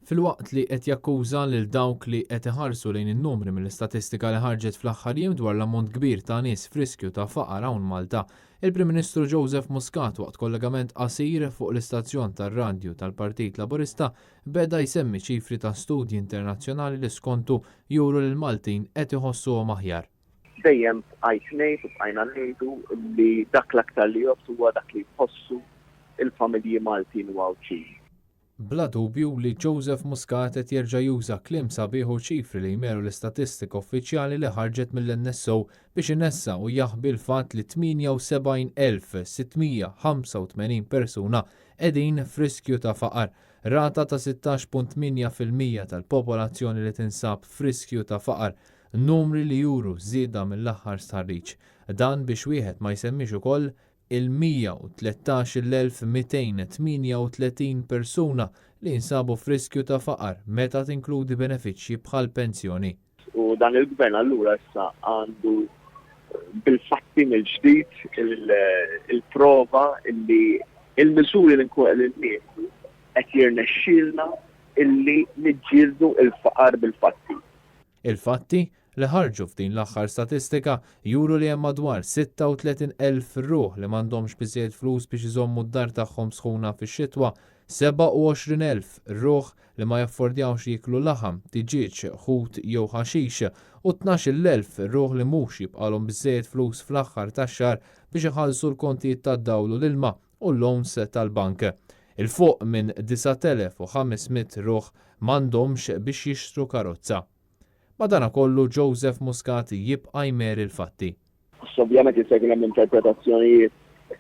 Filwaqt li qed jakkuża lil dawk li qed iħarsu lejn in-numri mill-istatistika li ħarġet fl-aħħar jiem dwar l-ammont kbir ta' nies f'riskju ta' faqar hawn Malta, il-Prim Ministru Joseph Muscat waqt kollegament qasir fuq l-istazzjon tar-radju tal-Partit Laburista beda jsemmi ċifri ta' studji internazzjonali li skontu juru li l-Maltin qed iħossuhom aħjar. Dejjem għajt ngħid u bqajna ngħidu li dak l-aktar li jobs huwa dak li jħossu il-familji Maltin u għawċi. Bla dubju li Joseph Muscat qed jerġa' juża kliem sabiħ u ċifri li jmeru l-istatistika uffiċjali li ħarġet mill-NSO biex inessa u jaħbi l-fatt li 78,685 persuna qegħdin f'riskju ta' faqar, rata ta' 16.8% tal-popolazzjoni li tinsab f'riskju ta' faqar, numri li juru żieda mill-aħħar stħarriġ. Dan biex wieħed ma jsemmix ukoll il-113,238 persuna li jinsabu f'riskju ta' faqar meta tinkludi benefiċċji bħal pensjoni. U dan il-gvern allura issa għandu bil-fatti mill-ġdid il-prova illi il-miżuri li nieħdu qed jirnexxielna illi niġġieldu il-faqar bil-fatti. Il-fatti li ħarġu f'din l-aħħar statistika juru li hemm madwar 36,000 ruħ li m'għandhomx biżżejjed flus biex iżommu d-dar tagħhom sħuna fix-xitwa, 27,000 ruħ li ma jaffordjawx jiklu laħam, tiġiġ, ħut jew ħaxix u 12,000 ruħ li mhux jibqalhom biżżejjed flus fl-aħħar tax-xahar biex iħallsu l-kontijiet tad-dawl u l-ilma u l-lowns tal-bank. Il-fuq minn 9,500 ruħ m'għandhomx biex jixtru karozza. Madankollu Joseph Muscat jibqa' jmer il-fatti. Ovvjament jisegħu hemm interpretazzjonijiet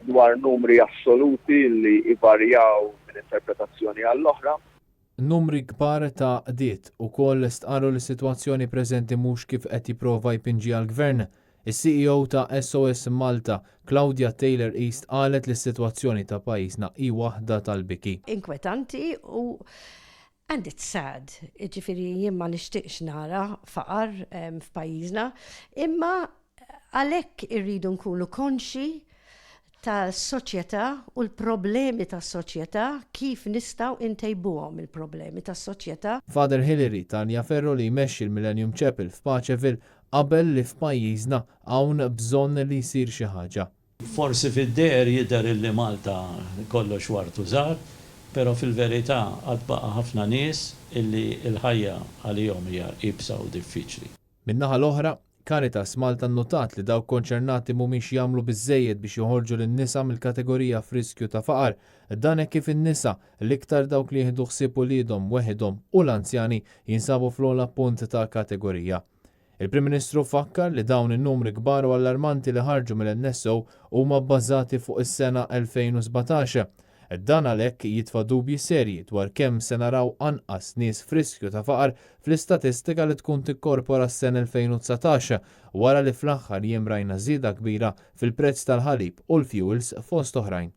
dwar numri assoluti li ivarjaw minn interpretazzjoni għall-oħra. Numri kbar ta' qdiet ukoll stqarru li s-sitwazzjoni preżenti mhux kif qed jipprova jpinġi għall-Gvern. Is-CEO ta' SOS Malta, Claudia Taylor East, qalet li s-sitwazzjoni ta' pajjiżna hi waħda tal-biki. Inkwetanti u and it's sad, ġifiri jien ma nixtieqx nara faqar f'pajjiżna, imma għalhekk irridu nkunu konxi tas-soċjetà u l-problemi tas-soċjetà kif nistgħu intejbuhom il-problemi tas-soċjetà. Father Hilary Tanja Ferro li jmexxi l-Millennium Chapel f'Paċeville qabel li f'pajjiżna hawn bżonn li jsir xi ħaġa. Forsi fid-der jidher li Malta kollox wartu żgħar, pero fil-verità għad baqa' ħafna nies illi l-ħajja għalihom hija ibsa u diffiċli. Min-naħa l-oħra, Caritas Malta nnotat li dawk konċernati mhumiex jagħmlu biżżejjed biex joħorġu lin-nisa mill-kategorija f'riskju ta' faqar, dan hekk kif in-nisa l-iktar dawk li jieħdu ħsieb uliedhom weħidhom u l-anzjani jinsabu fl-ogħla punt ta' kategorija. Il-Prim Ministru fakkar li dawn in-numri kbar u allarmanti li ħarġu mill-NSO huma bbażati fuq is-sena 2017. Dan għalhekk jitfa' dubji serji dwar kemm se naraw anqas nies f'riskju ta' faqar fl-istatistika li tkun tikkorpora s-sena 2019 wara li fl-aħħar jiem rajna żieda kbira fil-prezz tal-ħalib u l-fuels fost oħrajn.